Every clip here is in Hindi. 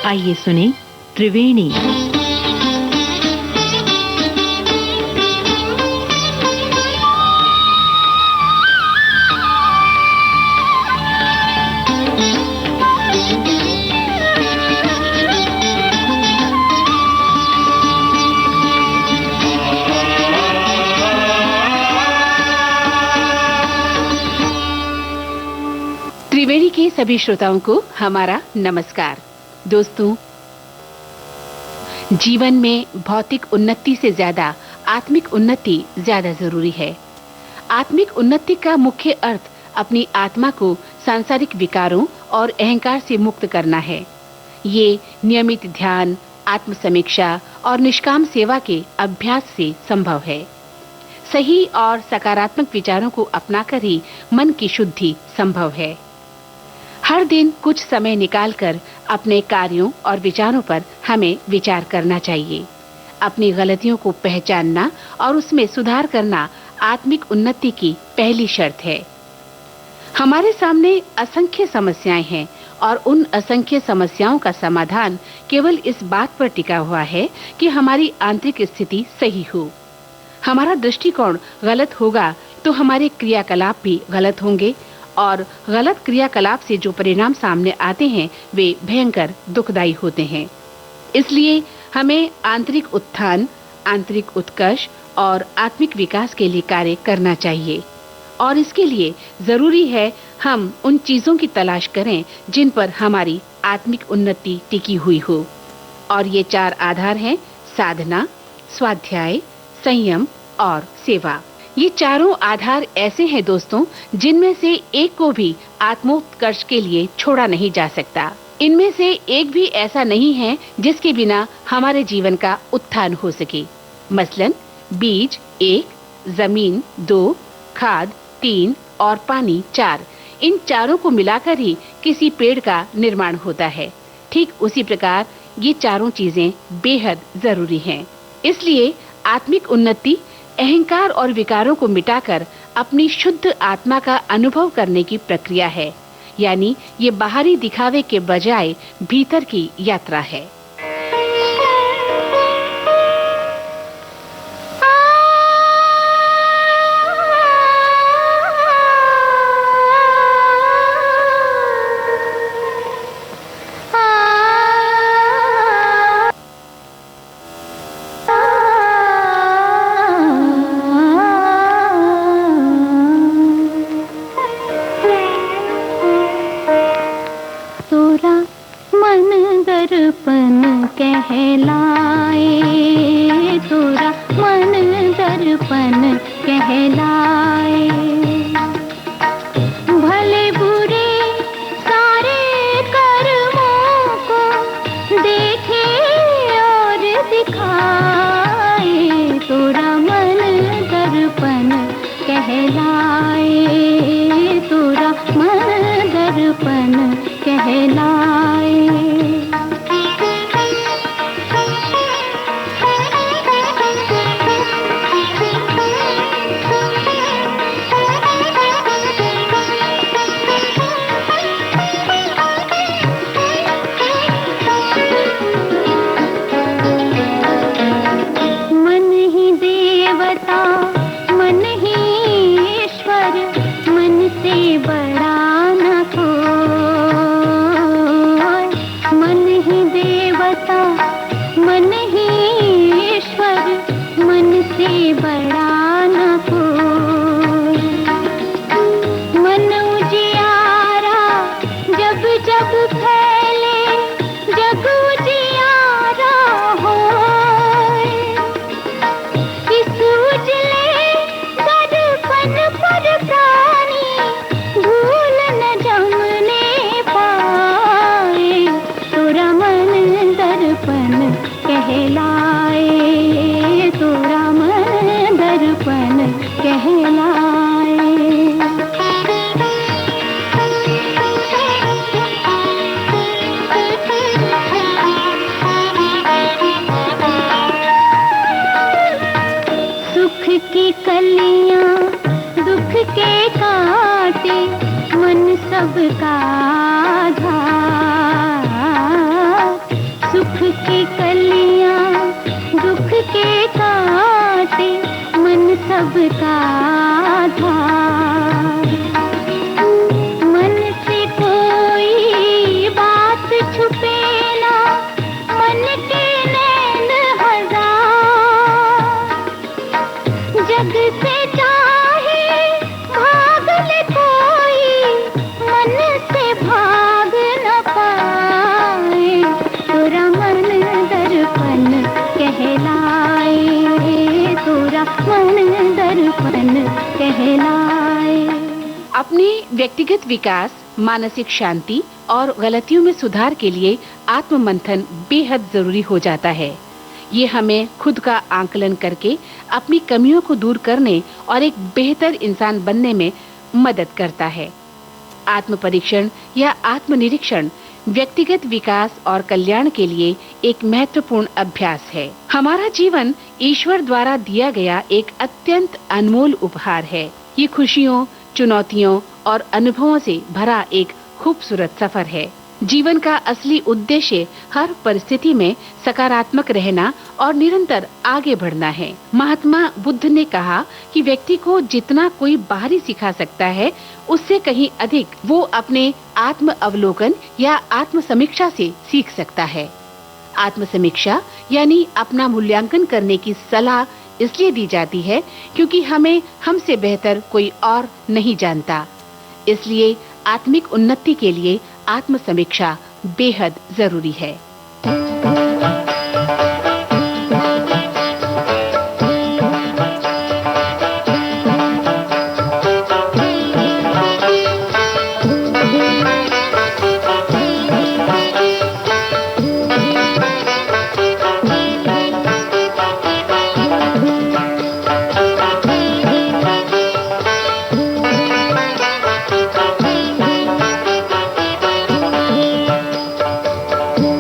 आइए सुने त्रिवेणी। त्रिवेणी के सभी श्रोताओं को हमारा नमस्कार। दोस्तों, जीवन में भौतिक उन्नति से ज्यादा आत्मिक उन्नति ज्यादा जरूरी है। आत्मिक उन्नति का मुख्य अर्थ अपनी आत्मा को सांसारिक विकारों और अहंकार से मुक्त करना है। ये नियमित ध्यान, आत्म समीक्षा और निष्काम सेवा के अभ्यास से संभव है। सही और सकारात्मक विचारों को अपनाकर ही मन की शुद्धि संभव है। हर दिन कुछ समय निकालकर अपने कार्यों और विचारों पर हमें विचार करना चाहिए। अपनी गलतियों को पहचानना और उसमें सुधार करना आत्मिक उन्नति की पहली शर्त है। हमारे सामने असंख्य समस्याएं हैं और उन असंख्य समस्याओं का समाधान केवल इस बात पर टिका हुआ है कि हमारी आंतरिक स्थिति सही हो। हमारा दृष्टिकोण गलत होगा तो हमारे क्रियाकलाप भी गलत होंगे और गलत क्रियाकलाप से जो परिणाम सामने आते हैं वे भयंकर दुखदायी होते हैं। इसलिए हमें आंतरिक उत्थान, आंतरिक उत्कर्ष और आत्मिक विकास के लिए कार्य करना चाहिए। और इसके लिए जरूरी है हम उन चीजों की तलाश करें जिन पर हमारी आत्मिक उन्नति टिकी हुई हो। और ये 4 आधार हैं: साधना, स्वाध्याय, संयम और सेवा। ये चारों आधार ऐसे हैं दोस्तों, जिनमें से एक को भी आत्मोत्कर्ष के लिए छोड़ा नहीं जा सकता। इनमें से एक भी ऐसा नहीं है जिसके बिना हमारे जीवन का उत्थान हो सके। मसलन बीज 1, जमीन 2, खाद 3 और पानी 4। इन चारों को मिलाकर ही किसी पेड़ का निर्माण होता है। ठीक उसी प्रकार ये चारों चीजें बेहद जरूरी हैं। इसलिए आत्मिक उन्नति अहंकार और विकारों को मिटाकर अपनी शुद्ध आत्मा का अनुभव करने की प्रक्रिया है। यानी ये बाहरी दिखावे के बजाय भीतर की यात्रा है। सबका आधार कहलाए। अपने व्यक्तिगत विकास, मानसिक शांति और गलतियों में सुधार के लिए आत्म मंथन बेहद जरूरी हो जाता है। ये हमें खुद का आकलन करके अपनी कमियों को दूर करने और एक बेहतर इंसान बनने में मदद करता है। आत्म परीक्षण या आत्मनिरीक्षण व्यक्तिगत विकास और कल्याण के लिए एक महत्वपूर्ण अभ्यास है। हमारा जीवन ईश्वर द्वारा दिया गया एक अत्यंत अनमोल उपहार है। ये खुशियों, चुनौतियों और अनुभवों से भरा एक खूबसूरत सफर है। जीवन का असली उद्देश्य हर परिस्थिति में सकारात्मक रहना और निरंतर आगे बढ़ना है। महात्मा बुद्ध ने कहा कि व्यक्ति को जितना कोई बाहरी सिखा सकता है, उससे कहीं अधिक वो अपने आत्म अवलोकन या आत्म समीक्षा से सीख सकता है। आत्म समीक्षा यानी अपना मूल्यांकन करने की सलाह इसलिए दी जाती है क्योंकि हमें हमसे बेहतर कोई और नहीं जानता। इसलिए आत्मिक उन्नति के लिए आत्म समीक्षा बेहद जरूरी है।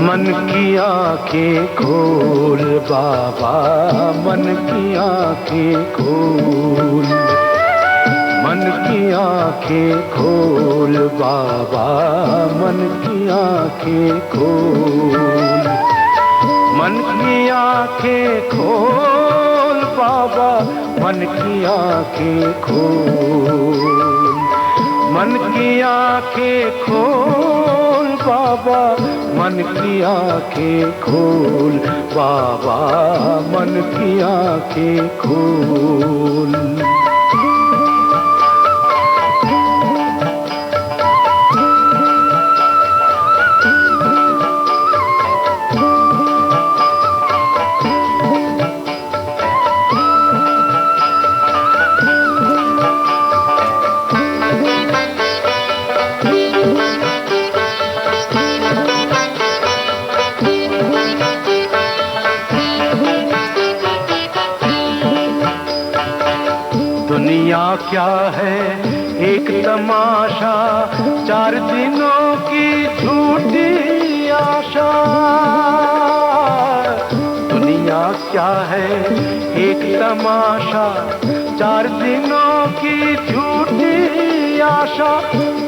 मन की आँखें खोल बाबा, मन की आँखें खोल, मन की आँखें खोल बाबा, मन की आँखें खोल, मन की आँखें खोल बाबा, मन की आँखें खोल, मन की आँखें खोल बाबा, मन की आँखें खोल बाबा, मन की आँखें खोल। दुनिया क्या है एक तमाशा, 4 दिनों की झूठी आशा। दुनिया क्या है एक तमाशा, 4 दिनों की झूठी आशा।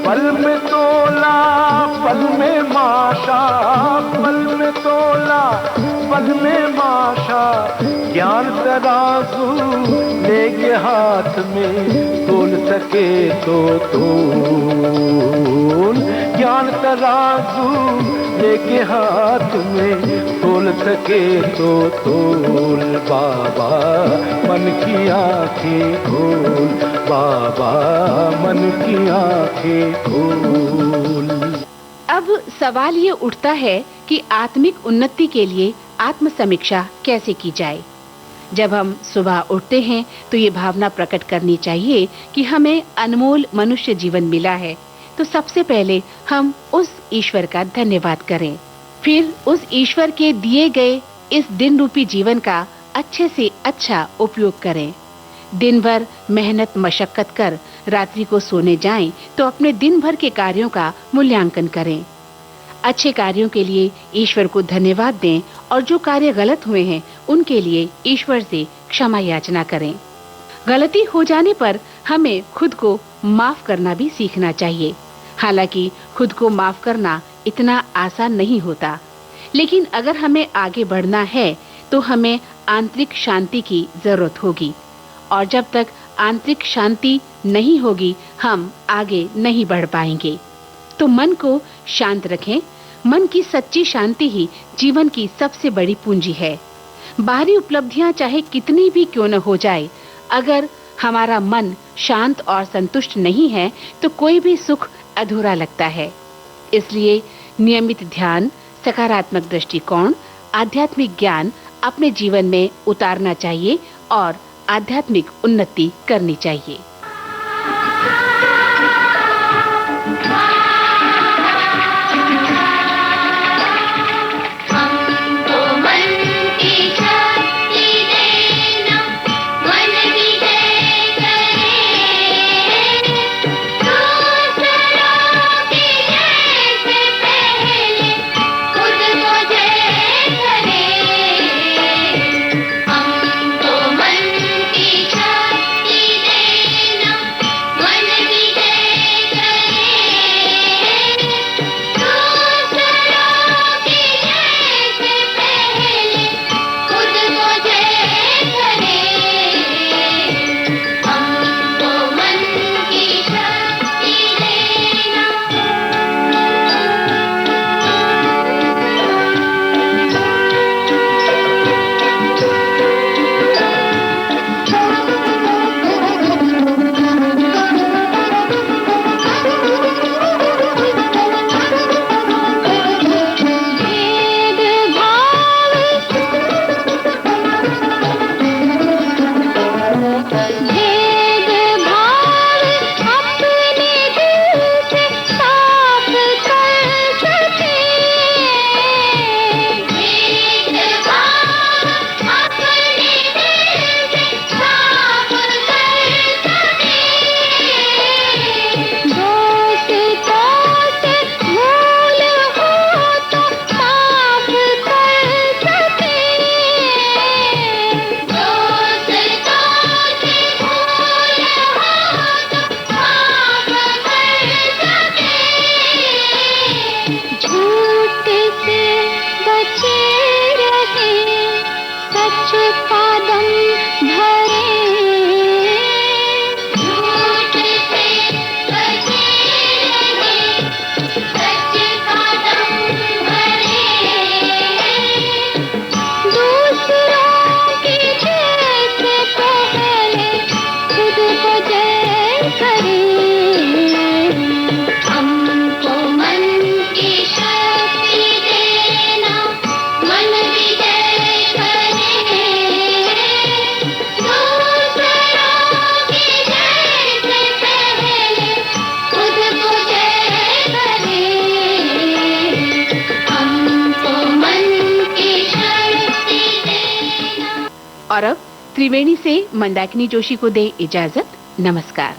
पल में तोला पल में माशा, पल में तोला पल में माशा। ज्ञान तराजू लेके हाथ में, तोल सके तो तोल। ज्ञान तराजू लेके हाथ में, तोल सके तो तोल बाबा, मन की आँखें खोल बाबा, मन की आँखें खोल। अब सवाल ये उठता है कि आत्मिक उन्नति के लिए आत्म समीक्षा कैसे की जाए। जब हम सुबह उठते हैं तो ये भावना प्रकट करनी चाहिए कि हमें अनमोल मनुष्य जीवन मिला है, तो सबसे पहले हम उस ईश्वर का धन्यवाद करें। फिर उस ईश्वर के दिए गए इस दिन रूपी जीवन का अच्छे से अच्छा उपयोग करें। दिन भर मेहनत मशक्कत कर रात्रि को सोने जाएं तो अपने दिन भर के कार्यों का मूल्यांकन करें। अच्छे कार्यों के लिए ईश्वर को धन्यवाद दें और जो कार्य गलत हुए हैं उनके लिए ईश्वर से क्षमा याचना करें। गलती हो जाने पर हमें खुद को माफ करना भी सीखना चाहिए। हालांकि खुद को माफ करना इतना आसान नहीं होता, लेकिन अगर हमें आगे बढ़ना है तो हमें आंतरिक शांति की जरूरत होगी, और जब तक आंतरिक शांति नहीं होगी हम आगे नहीं बढ़ पाएंगे। तो मन को शांत रखें। मन की सच्ची शांति ही जीवन की सबसे बड़ी पूंजी है। बाहरी उपलब्धियां चाहे कितनी भी क्यों न हो जाए, अगर हमारा मन शांत और संतुष्ट नहीं है तो कोई भी सुख अधूरा लगता है। इसलिए नियमित ध्यान, सकारात्मक दृष्टिकोण, आध्यात्मिक ज्ञान अपने जीवन में उतारना चाहिए और आध्यात्मिक उन्नति करनी चाहिए। सच का दम भरे, झूठ से बचे रहे, सच का दम भरे, दूसरों की जय से पहले खुद को जय करे। हमको मन की शक्ति देना, मन विजय करे, दूसरों की जय से पहले खुद को जय करे। हमको मन की शक्ति देना। और अब त्रिवेणी से मंदाकिनी जोशी को दे इजाजत। नमस्कार।